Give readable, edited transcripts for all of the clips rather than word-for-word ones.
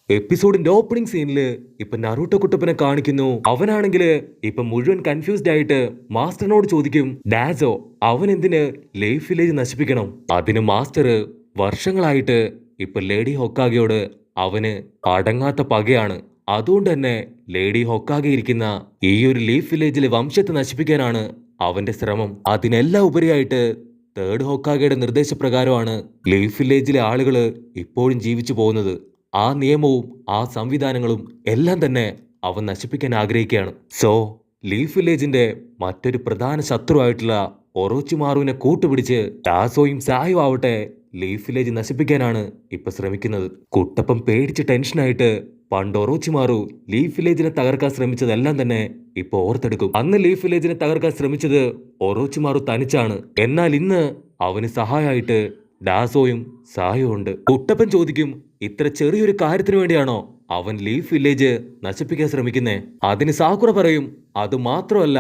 എപ്പിസോഡിന്റെ opening സീനില് ഇപ്പൊ Naruto കുട്ടപ്പനെ കാണിക്കുന്നു. അവനാണെങ്കില് ഇപ്പൊ മുഴുവൻ കൺഫ്യൂസ്ഡ് ആയിട്ട് മാസ്റ്ററിനോട് ചോദിക്കും, ഡാസോ അവൻ എന്തിന് ലൈഫ് വില്ലേജ് നശിപ്പിക്കണം? അതിന് മാസ്റ്റർ വർഷങ്ങളായിട്ട് ഇപ്പൊ ലേഡി ഹൊക്കാഗയോട് അവന് അടങ്ങാത്ത പകയാണ്. അതുകൊണ്ട് തന്നെ ലേഡി ഹൊക്കാഗെ ഇരിക്കുന്ന ഈ ഒരു ലീഫ് വില്ലേജിലെ വംശത്തെ നശിപ്പിക്കാനാണ് അവന്റെ ശ്രമം. അതിനെല്ലാം ഉപരിയായിട്ട് തേർഡ് ഹൊക്കാഗയുടെ നിർദ്ദേശപ്രകാരമാണ് ലീഫ് വില്ലേജിലെ ആളുകള് ഇപ്പോഴും ജീവിച്ചു പോകുന്നത്. ആ നിയമവും ആ സംവിധാനങ്ങളും എല്ലാം തന്നെ അവൻ നശിപ്പിക്കാൻ ആഗ്രഹിക്കുകയാണ്. സോ ലീഫ് വില്ലേജിന്റെ മറ്റൊരു പ്രധാന ശത്രുവായിട്ടുള്ള ഒറോച്ചിമാറുവിനെ കൂട്ടുപിടിച്ച് ടാസോയും സായും ആവട്ടെ ലീഫ് വില്ലേജ് നശിപ്പിക്കാനാണ് ഇപ്പൊ ശ്രമിക്കുന്നത്. കുട്ടപ്പം പേടിച്ച് ടെൻഷനായിട്ട് പണ്ട് ഒറോച്ചിമാറു ലീഫ് വില്ലേജിനെ തകർക്കാൻ ശ്രമിച്ചതെല്ലാം തന്നെ ഇപ്പൊ ഓർത്തെടുക്കും. അന്ന് ലീഫ് വില്ലേജിനെ തകർക്കാൻ ശ്രമിച്ചത് ഒറോച്ചിമാറു തനിച്ചാണ്. എന്നാൽ ഇന്ന് അവന് സഹായമായിട്ട് ഡാസോയും സായും ഉണ്ട്. കുട്ടപ്പൻ ചോദിക്കും, ഇത്ര ചെറിയൊരു കാര്യത്തിന് വേണ്ടിയാണോ അവൻ ലീഫ് വില്ലേജ് നശിപ്പിക്കാൻ ശ്രമിക്കുന്നേ? അതിന് സാക്കുറ പറയും, അത് മാത്രമല്ല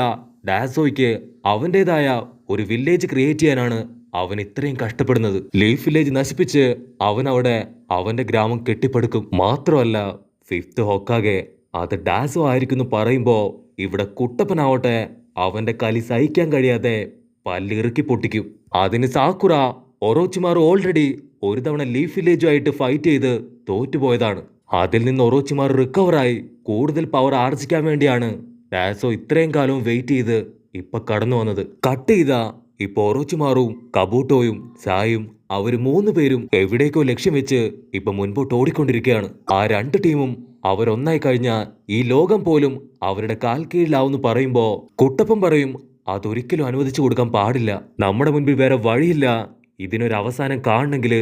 ഡാസോയ്ക്ക് അവന്റേതായ ഒരു വില്ലേജ് ക്രിയേറ്റ് ചെയ്യാനാണ് അവൻ ഇത്രയും കഷ്ടപ്പെടുന്നത്. ലീഫ് വില്ലേജ് നശിപ്പിച്ച് അവൻ അവിടെ അവന്റെ ഗ്രാമം കെട്ടിപ്പടുക്കും. മാത്രമല്ല ഫിഫ്ത്ത് ഹൊക്കാഗെ അത് ഡാസോ ആയിരിക്കുന്നു പറയുമ്പോ ഇവിടെ കുട്ടപ്പനാവട്ടെ അവന്റെ കലി സഹിക്കാൻ കഴിയാതെ പല്ലിറുക്കി പൊട്ടിക്കും. അതിന് സാക്കുറ ഒറോച്ചിമാറു ഓൾറെഡി ഒരു തവണ ലീഫ് വില്ലേജുമായിട്ട് ഫൈറ്റ് ചെയ്ത് തോറ്റുപോയതാണ്. അതിൽ നിന്ന് ഒറോച്ചിമാറു റിക്കവറായി കൂടുതൽ പവർ ആർജിക്കാൻ വേണ്ടിയാണ് ഡാസോ ഇത്രയും കാലവും വെയിറ്റ് ചെയ്ത് ഇപ്പൊ കടന്നു വന്നത്. കട്ട് ചെയ്ത ഇപ്പൊ ഒറോച്ചിമാറും കബൂട്ടോയും സായും അവര് 3 പേരും എവിടേക്കോ ലക്ഷ്യം വെച്ച് ഇപ്പൊ മുൻപോട്ട് ഓടിക്കൊണ്ടിരിക്കുകയാണ്. ആ 2 ടീമും അവരൊന്നായി കഴിഞ്ഞാൽ ഈ ലോകം പോലും അവരുടെ കാൽ കീഴിലാവെന്ന് പറയുമ്പോ കുട്ടപ്പൻ പറയും, അതൊരിക്കലും അനുവദിച്ചു കൊടുക്കാൻ പാടില്ല. നമ്മുടെ മുൻപിൽ വേറെ വഴിയില്ല. ഇതിനൊരു അവസാനം കാണണമെങ്കിൽ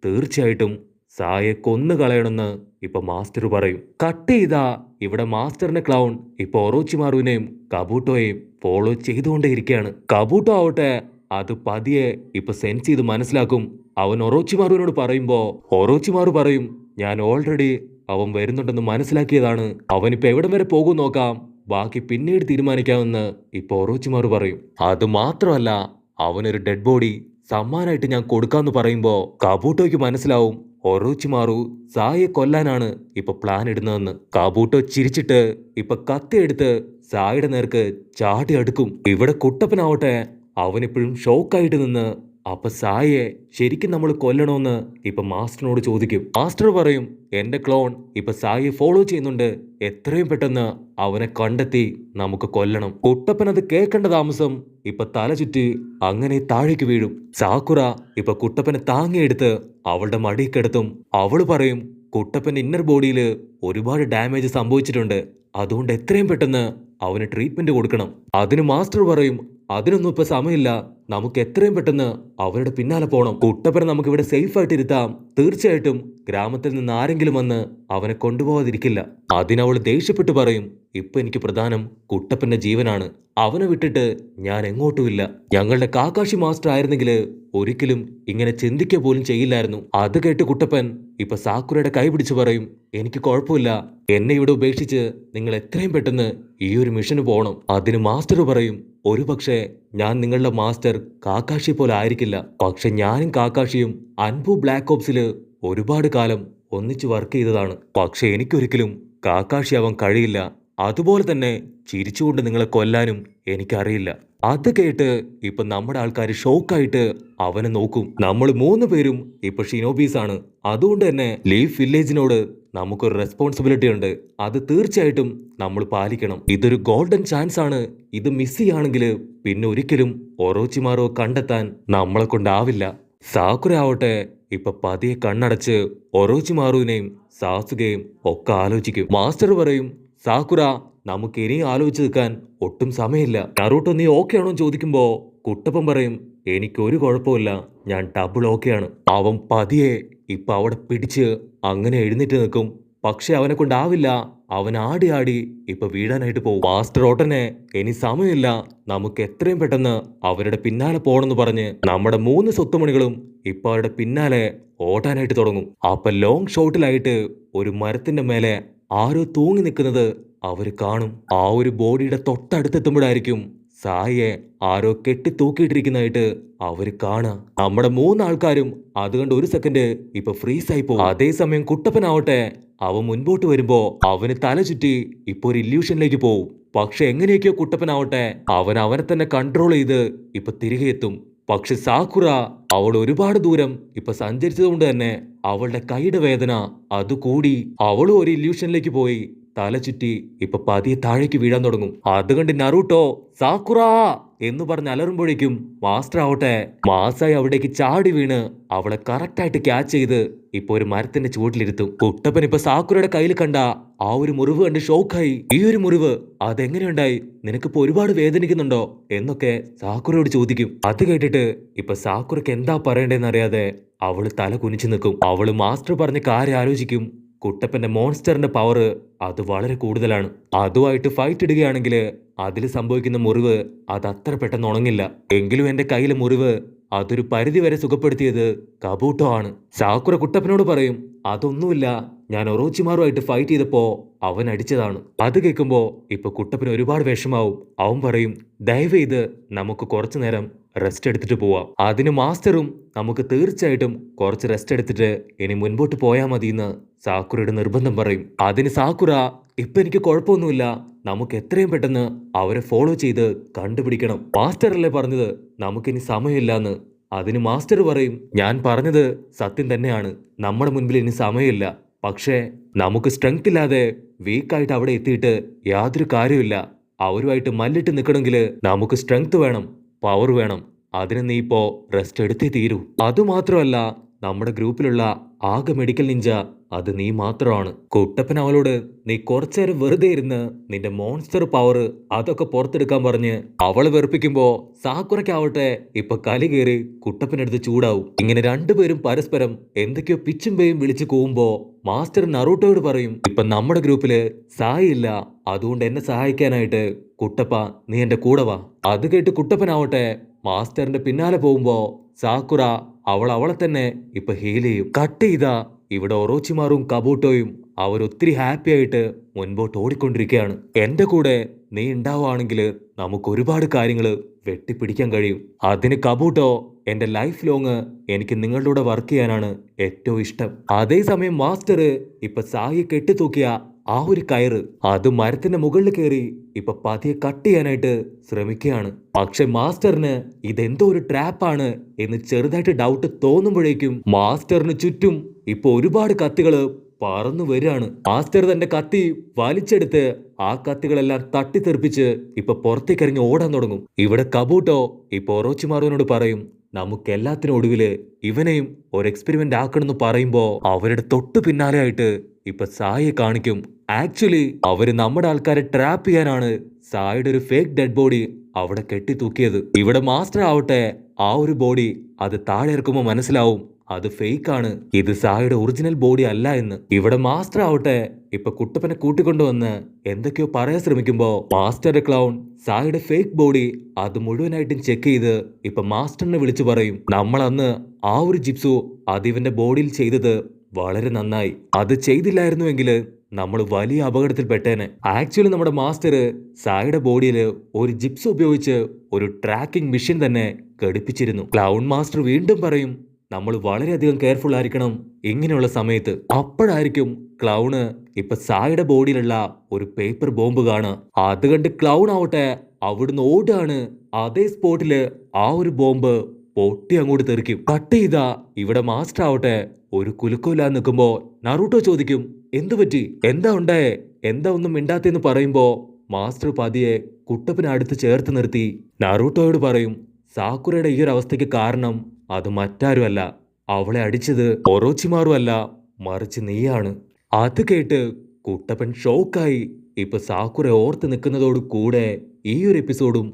തീർച്ചയായിട്ടും സായെ കൊന്നു കളയണമെന്ന് ഇപ്പൊ മാസ്റ്റർ പറയും. കട്ട് ചെയ്താ ഇവിടെ മാസ്റ്ററിന്റെ ക്ലൗൺ ഇപ്പൊ ഒറോച്ചിമാറുവിനെയും കബൂട്ടോയെയും ഫോളോ ചെയ്തുകൊണ്ടേയിരിക്കുകയാണ്. കബൂട്ടോ ആവട്ടെ അത് പതിയെ ഇപ്പൊ സെൻസ് ചെയ്ത് മനസ്സിലാക്കും. അവൻ ഒറോച്ചിമാറുവിനോട് പറയുമ്പോ ഒറോച്ചിമാറു പറയും, ഞാൻ ഓൾറെഡി അവൻ വരുന്നുണ്ടെന്ന് മനസ്സിലാക്കിയതാണ്. അവനിപ്പോ എവിടം വരെ പോകും നോക്കാം, ബാക്കി പിന്നീട് തീരുമാനിക്കാമെന്ന് ഇപ്പൊ ഒറോച്ചിമാറു പറയും. അത് മാത്രമല്ല അവനൊരു ഡെഡ് ബോഡി സമ്മാനമായിട്ട് ഞാൻ കൊടുക്കാന്ന് പറയുമ്പോ കാബൂട്ടോയ്ക്ക് മനസ്സിലാവും ഒറോച്ചിമാറു സായെ കൊല്ലാനാണ് ഇപ്പൊ പ്ലാൻ ഇടുന്നതെന്ന്. കാബൂട്ടോ ചിരിച്ചിട്ട് ഇപ്പൊ കത്തിയെടുത്ത് സായുടെ നേർക്ക് ചാടി അടുക്കും. ഇവിടെ കുട്ടപ്പനാവട്ടെ അവനിപ്പോഴും ഷോക്കായിട്ട് നിന്ന് അപ്പൊ സായെ ശരിക്കും നമ്മൾ കൊല്ലണോന്ന് ഇപ്പൊ മാസ്റ്ററിനോട് ചോദിക്കും. മാസ്റ്റർ പറയും, എന്റെ ക്ലോൺ ഇപ്പൊ സായെ ഫോളോ ചെയ്യുന്നുണ്ട്, എത്രയും പെട്ടെന്ന് അവനെ കണ്ടെത്തി നമുക്ക് കൊല്ലണം. കുട്ടപ്പൻ അത് കേൾക്കേണ്ട താമസം ഇപ്പൊ തല ചുറ്റി അങ്ങനെ താഴേക്ക് വീഴും. സാക്കുറ ഇപ്പൊ കുട്ടപ്പനെ താങ്ങിയെടുത്ത് അവളുടെ മടിയിൽ കിടത്തും. അവള് പറയും, കുട്ടപ്പന്റെ ഇന്നർ ബോഡിയിൽ ഒരുപാട് ഡാമേജ് സംഭവിച്ചിട്ടുണ്ട്, അതുകൊണ്ട് എത്രയും പെട്ടെന്ന് അവന് ട്രീറ്റ്മെന്റ് കൊടുക്കണം. അതിന് മാസ്റ്റർ പറയും, അതിനൊന്നും ഇപ്പൊ സമയമില്ല, നമുക്ക് എത്രയും പെട്ടെന്ന് അവരുടെ പിന്നാലെ പോണം. കുട്ടപ്പനെ നമുക്ക് ഇവിടെ സേഫ് ആയിട്ട് ഇരുത്താം. തീർച്ചയായിട്ടും ഗ്രാമത്തിൽ നിന്ന് ആരെങ്കിലും വന്ന് അവനെ കൊണ്ടുപോകാതിരിക്കില്ല. അതിനവൾ ദേഷ്യപ്പെട്ട് പറയും, ഇപ്പൊ എനിക്ക് പ്രധാനം കുട്ടപ്പന്റെ ജീവനാണ്, അവനെ വിട്ടിട്ട് ഞാൻ എങ്ങോട്ടുമില്ല. ഞങ്ങളുടെ കാക്കാഷി മാസ്റ്റർ ആയിരുന്നെങ്കിൽ ഒരിക്കലും ഇങ്ങനെ ചിന്തിക്കുക പോലും ചെയ്യില്ലായിരുന്നു. അത് കേട്ട് കുട്ടപ്പൻ ഇപ്പൊ സാക്കുറയുടെ കൈ പിടിച്ചു പറയും, എനിക്ക് കുഴപ്പമില്ല, എന്നെ ഇവിടെ ഉപേക്ഷിച്ച് നിങ്ങൾ എത്രയും പെട്ടെന്ന് ഈ ഒരു മിഷന് പോകണം. അതിന് മാസ്റ്റർ പറയും, ഒരു പക്ഷേ ഞാൻ നിങ്ങളുടെ മാസ്റ്റർ കാക്കാഷി പോലെ ആയിരിക്കില്ല, പക്ഷെ ഞാനും കാക്കാഷിയും അൻപു ബ്ലാക്ക് ഓപ്സില് ഒരുപാട് കാലം ഒന്നിച്ച് വർക്ക് ചെയ്തതാണ്. പക്ഷെ എനിക്കൊരിക്കലും കാക്കാഷി ആവാൻ കഴിയില്ല. അതുപോലെ തന്നെ ചിരിച്ചുകൊണ്ട് നിങ്ങളെ കൊല്ലാനും എനിക്കറിയില്ല. അത് കേട്ട് ഇപ്പൊ നമ്മുടെ ആൾക്കാർ ഷോക്കായിട്ട് അവനെ നോക്കും. നമ്മൾ 3 പേരും ഇപ്പൊ ഷിനോബീസ് ആണ്. അതുകൊണ്ട് തന്നെ ലീഫ് വില്ലേജിനോട് നമുക്കൊരു റെസ്പോൺസിബിലിറ്റി ഉണ്ട്. അത് തീർച്ചയായിട്ടും നമ്മൾ പാലിക്കണം. ഇതൊരു ഗോൾഡൻ ചാൻസ് ആണ്. ഇത് മിസ് ചെയ്യുകയാണെങ്കിൽ പിന്നെ ഒരിക്കലും ഒറോച്ചിമാറോ കണ്ടെത്താൻ നമ്മളെ കൊണ്ടാവില്ല. സാക്കുര ആവട്ടെ ഇപ്പൊ പതിയെ കണ്ണടച്ച് ഒറോച്ചിമാറുവിനെയും സാസുകയും ഒക്കെ ആലോചിക്കും. മാസ്റ്റർ പറയും, സാക്കുര നമുക്ക് ഇനി ആലോചിച്ച് നിൽക്കാൻ ഒട്ടും സമയമില്ല. നറൂട്ടോ നീ ഓക്കെ ആണോ ചോദിക്കുമ്പോ കുട്ടപ്പൻ പറയും, എനിക്കൊരു കുഴപ്പമില്ല, ഞാൻ ഡബിൾ ഓക്കെയാണ്. അവൻ പതിയെ ഇപ്പൊ അവിടെ പിടിച്ച് അങ്ങനെ എഴുന്നേറ്റ് നിൽക്കും. പക്ഷെ അവനെ കൊണ്ടാവില്ല. അവൻ ആടി ആടി ഇപ്പൊ വീഴാനായിട്ട് പോകും. മാസ്റ്റർ ഓട്ടനെ ഇനി സമയമില്ല, നമുക്ക് എത്രയും പെട്ടെന്ന് അവരുടെ പിന്നാലെ പോകണമെന്ന് പറഞ്ഞ് നമ്മുടെ 3 സ്വത്തുമണികളും ഇപ്പൊ അവരുടെ പിന്നാലെ ഓടാനായിട്ട് തുടങ്ങും. അപ്പൊ ലോങ് ഷോട്ടിലായിട്ട് ഒരു മരത്തിന്റെ മേലെ ആരോ തൂങ്ങി നിൽക്കുന്നത് അവര് കാണും. ആ ഒരു ബോഡിയുടെ തൊട്ടടുത്തെത്തുമ്പോഴായിരിക്കും സായിയെ ആരോ കെട്ടി തൂക്കിയിട്ടിരിക്കുന്നതായിട്ട് അവര് കാണാം. നമ്മുടെ മൂന്നാൾക്കാരും അത് കണ്ട് ഒരു സെക്കൻഡ് ഇപ്പൊ ഫ്രീസായി പോകും. അതേസമയം കുട്ടപ്പനാവട്ടെ അവൻ മുൻപോട്ട് വരുമ്പോ അവന് തല ചുറ്റി ഇപ്പൊ ഒരു ഇല്യൂഷനിലേക്ക് പോവും. പക്ഷെ എങ്ങനെയൊക്കെയോ കുട്ടപ്പനാവട്ടെ അവനെ തന്നെ കൺട്രോൾ ചെയ്ത് ഇപ്പൊ തിരികെ എത്തും. പക്ഷെ സാക്കുറ അവൾ ഒരുപാട് ദൂരം ഇപ്പൊ സഞ്ചരിച്ചത് കൊണ്ട് തന്നെ അവളുടെ കൈയുടെ വേദന അതുകൂടി അവളും ഒരു ഇല്യൂഷനിലേക്ക് പോയി തല ചുറ്റി ഇപ്പൊ പതിയെ താഴേക്ക് വീഴാൻ തുടങ്ങും. അത് കണ്ട് നറൂട്ടോ സാക്കുറ എന്ന് പറഞ്ഞ് അലറുമ്പോഴേക്കും മാസ്റ്റർ ആവട്ടെ മാസായി അവിടേക്ക് ചാടി വീണ് അവളെ കറക്റ്റായിട്ട് ക്യാച്ച് ചെയ്ത് ഇപ്പൊ ഒരു മരത്തിന്റെ ചുവട്ടിലിരുത്തും. കുട്ടപ്പൻ ഇപ്പൊ സാക്കുറയുടെ കയ്യിൽ കണ്ട ആ ഒരു മുറിവ് കണ്ട് ഷോക്കായി. ഈ ഒരു മുറിവ് അതെങ്ങനെയുണ്ടായി, നിനക്കിപ്പോ ഒരുപാട് വേദനിക്കുന്നുണ്ടോ എന്നൊക്കെ സാക്കുറയോട് ചോദിക്കും. അത് കേട്ടിട്ട് ഇപ്പൊ സാക്കുറയ്ക്ക് എന്താ പറയണ്ടേന്ന് അറിയാതെ അവള് തല കുനിച്ചു നിൽക്കും. അവള് മാസ്റ്റർ പറഞ്ഞ കാര്യം ആലോചിക്കും. കുട്ടപ്പന്റെ മോൺസ്റ്ററിന്റെ പവർ അത് വളരെ കൂടുതലാണ്. അതുമായിട്ട് ഫൈറ്റ് ഇടുകയാണെങ്കിൽ അതിൽ സംഭവിക്കുന്ന മുറിവ് അത് അത്ര പെട്ടെന്ന് ഉണങ്ങില്ല. എങ്കിലും എന്റെ കയ്യിലെ മുറിവ് അതൊരു പരിധി വരെ സുഖപ്പെടുത്തിയത് കബൂട്ടോ ആണ്. സാക്കുറ കുട്ടപ്പനോട് പറയും, അതൊന്നുമില്ല, ഞാൻ ഒറോച്ചിമാറുമായിട്ട് ഫൈറ്റ് ചെയ്തപ്പോ അവൻ അടിച്ചതാണ്. അത് കേൾക്കുമ്പോ ഇപ്പൊ കുട്ടപ്പന് ഒരുപാട് വിഷമാവും. അവൻ പറയും, ദയവ് ചെയ്ത് നമുക്ക് കുറച്ചു നേരം റെസ്റ്റ് എടുത്തിട്ട് പോവാം. അതിന് മാസ്റ്ററും നമുക്ക് തീർച്ചയായിട്ടും കുറച്ച് റെസ്റ്റ് എടുത്തിട്ട് ഇനി മുൻപോട്ട് പോയാൽ മതിയെന്ന് സാക്കുറയുടെ നിർബന്ധം പറയും. അതിന് സാക്കുറ, ഇപ്പൊ എനിക്ക് കുഴപ്പമൊന്നുമില്ല, നമുക്ക് എത്രയും പെട്ടെന്ന് അവരെ ഫോളോ ചെയ്ത് കണ്ടുപിടിക്കണം. മാസ്റ്ററല്ലേ പറഞ്ഞത് നമുക്കിനി സമയമില്ലാന്ന്. അതിന് മാസ്റ്റർ പറയും, ഞാൻ പറഞ്ഞത് സത്യം തന്നെയാണ്, നമ്മുടെ മുൻപിൽ ഇനി സമയമില്ല. പക്ഷേ നമുക്ക് സ്ട്രെങ്ത് ഇല്ലാതെ വീക്കായിട്ട് അവിടെ എത്തിയിട്ട് യാതൊരു കാര്യമില്ല. അവരുമായിട്ട് മല്ലിട്ട് നിൽക്കണമെങ്കിൽ നമുക്ക് സ്ട്രെങ്ത് വേണം, പവർ വേണം. അതിന് നീ ഇപ്പോ റെസ്റ്റ് എടുത്തേ തീരൂ. അതുമാത്രമല്ല, നമ്മുടെ ഗ്രൂപ്പിലുള്ള ആകെ മെഡിക്കൽ നിഞ്ച അത് നീ മാത്രമാണ്. കുട്ടപ്പൻ അവളോട് നീ കുറച്ചേരം വെറുതെ ഇരുന്ന് നിന്റെ മോൺസ്റ്റർ പവർ അതൊക്കെ പുറത്തെടുക്കാൻ പറഞ്ഞ് അവള് വെറുപ്പിക്കുമ്പോ സാക്കുറയ്ക്കാവട്ടെ ഇപ്പൊ കലി കയറി കുട്ടപ്പനടുത്ത് ചൂടാവും. ഇങ്ങനെ രണ്ടുപേരും പരസ്പരം എന്തൊക്കെയോ പിച്ചും പേയും വിളിച്ചു കൂവുമ്പോ മാസ്റ്റർ നറൂട്ടോയോട് പറയും, ഇപ്പൊ നമ്മുടെ ഗ്രൂപ്പില് സായി ഇല്ല, അതുകൊണ്ട് എന്നെ സഹായിക്കാനായിട്ട് കുട്ടപ്പ നീ എന്റെ കൂടെ വാ. അത് കേട്ട് കുട്ടപ്പനാവട്ടെ മാസ്റ്ററിന്റെ പിന്നാലെ പോകുമ്പോ സാക്കുറ അവളെ തന്നെ ഇപ്പൊ ഹീൽ ചെയ്യും. കട്ട് ചെയ്താ ഇവിടെ ഒറോച്ചിമാറും കബൂട്ടോയും അവരൊത്തിരി ഹാപ്പി ആയിട്ട് മുൻപോട്ട് ഓടിക്കൊണ്ടിരിക്കുകയാണ്. എന്റെ കൂടെ നീ ഉണ്ടാവുകയാണെങ്കിൽ നമുക്ക് ഒരുപാട് കാര്യങ്ങൾ വെട്ടിപ്പിടിക്കാൻ കഴിയും. അതിന് കബൂട്ടോ, എന്റെ ലൈഫ് ലോങ് എനിക്ക് നിങ്ങളുടെ കൂടെ വർക്ക് ചെയ്യാനാണ് ഏറ്റവും ഇഷ്ടം. അതേസമയം മാസ്റ്റർ ഇപ്പൊ സായി കെട്ടിത്തൂക്കിയ ആ ഒരു കയറ് അത് മരത്തിന്റെ മുകളിൽ കയറി ഇപ്പൊ പതിയെ കട്ട് ചെയ്യാനായിട്ട് ശ്രമിക്കുകയാണ്. പക്ഷെ മാസ്റ്ററിന് ഇതെന്തോ ഒരു ട്രാപ്പാണ് എന്ന് ചെറുതായിട്ട് ഡൗട്ട് തോന്നുമ്പോഴേക്കും മാസ്റ്ററിന് ചുറ്റും ഇപ്പൊ ഒരുപാട് കത്തികള് പറന്നു വരികയാണ്. മാസ്റ്റർ തന്റെ കത്തി വലിച്ചെടുത്ത് ആ കത്തികളെല്ലാം തട്ടിത്തെറിപ്പിച്ച് ഇപ്പൊ പുറത്തേക്ക് ഇറങ്ങി ഓടാൻ തുടങ്ങും. ഇവിടെ കബൂട്ടോ ഇപ്പൊ ഒറോച്ചിമാറുവിനോട് പറയും, നമുക്ക് എല്ലാത്തിനും ഒടുവില് ഇവനെയും ഒരു എക്സ്പെരിമെന്റ് ആക്കണമെന്ന് പറയുമ്പോ അവരുടെ തൊട്ടു പിന്നാലെ ആയിട്ട് ഇപ്പൊ സായിയെ കാണിക്കും. ആക്ച്വലി അവര് നമ്മുടെ ആൾക്കാരെ ട്രാപ്പ് ചെയ്യാനാണ് സായിയുടെ ഒരു ഫേക്ക് ഡെഡ് ബോഡി അവിടെ കെട്ടിത്തൂക്കിയത്. ഇവിടെ മാസ്റ്റർ ആവട്ടെ ആ ഒരു ബോഡി അത് താഴെ ഇറക്കുമ്പോൾ മനസ്സിലാവും അത് ഫേക്ക് ആണ്, ഇത് സായിയുടെ ഒറിജിനൽ ബോഡി അല്ല എന്ന്. ഇവിടെ മാസ്റ്റർ ആവട്ടെ ഇപ്പൊ കുട്ടപ്പനെ കൂട്ടിക്കൊണ്ടുവന്ന് എന്തൊക്കെയോ പറയാൻ ശ്രമിക്കുമ്പോ മാസ്റ്റർ ക്ലൗൺ സായിയുടെ ഫേക്ക് ബോഡി അത് മുഴുവനായിട്ടും ചെക്ക് ചെയ്ത് ഇപ്പൊ മാസ്റ്ററിനെ വിളിച്ചു പറയും, നമ്മൾ അന്ന് ആ ഒരു ജിപ്സു അത് ഇവന്റെ ബോഡിയിൽ ചെയ്തത് വളരെ നന്നായി, അത് ചെയ്തില്ലായിരുന്നുവെങ്കിൽ നമ്മൾ വലിയ അപകടത്തിൽ പെട്ടേനെ. ആക്ച്വലി നമ്മുടെ മാസ്റ്റർ സായിയുടെ ബോഡിയിൽ ഒരു ജിപ്സ് ഉപയോഗിച്ച് ഒരു ട്രാക്കിംഗ് മെഷീൻ തന്നെ ഘടിപ്പിച്ചിരുന്നു. ക്ലൗൺ മാസ്റ്റർ വീണ്ടും പറയും, നമ്മൾ വളരെയധികം കെയർഫുൾ ആയിരിക്കണം ഇങ്ങനെയുള്ള സമയത്ത്. അപ്പോഴായിരിക്കും ക്ലൗണ് ഇപ്പൊ സായിയുടെ ബോഡിയിലുള്ള ഒരു പേപ്പർ ബോംബ് കാണുക. അത് കണ്ട് ക്ലൗൺ ആവട്ടെ അവിടുന്ന് ഓടാണ്. അതേ സ്പോട്ടില് ആ ഒരു ബോംബ് പൊട്ടി അങ്ങോട്ട് തെറിക്കും. കട്ട് ചെയ്താ ഇവിടെ മാസ്റ്റർ ആവട്ടെ ഒരു കുലുക്കമില്ലാതെ നിൽക്കുമ്പോ നറൂട്ടോ ചോദിക്കും, എന്തു പറ്റി, എന്താ ഉണ്ടായേ, എന്താ ഒന്നും മിണ്ടാത്തെന്ന് പറയുമ്പോ മാസ്റ്റർ പതിയെ കുട്ടപ്പനെ അടുത്ത് ചേർത്ത് നിർത്തി നറൂട്ടോയോട് പറയും, സാക്കുറയുടെ ഈ ഒരു അവസ്ഥയ്ക്ക് കാരണം അത് മറ്റാരുമല്ല, അവളെ അടിച്ചത് ഒറോച്ചിമാറുമല്ല, മറിച്ച് നീയാണ്. അത് കേട്ട് കുട്ടപ്പൻ ഷോക്കായി. ഇപ്പൊ സാക്കുറ ഓർത്ത് നിൽക്കുന്നതോട് കൂടെ ഈ ഒരു എപ്പിസോഡും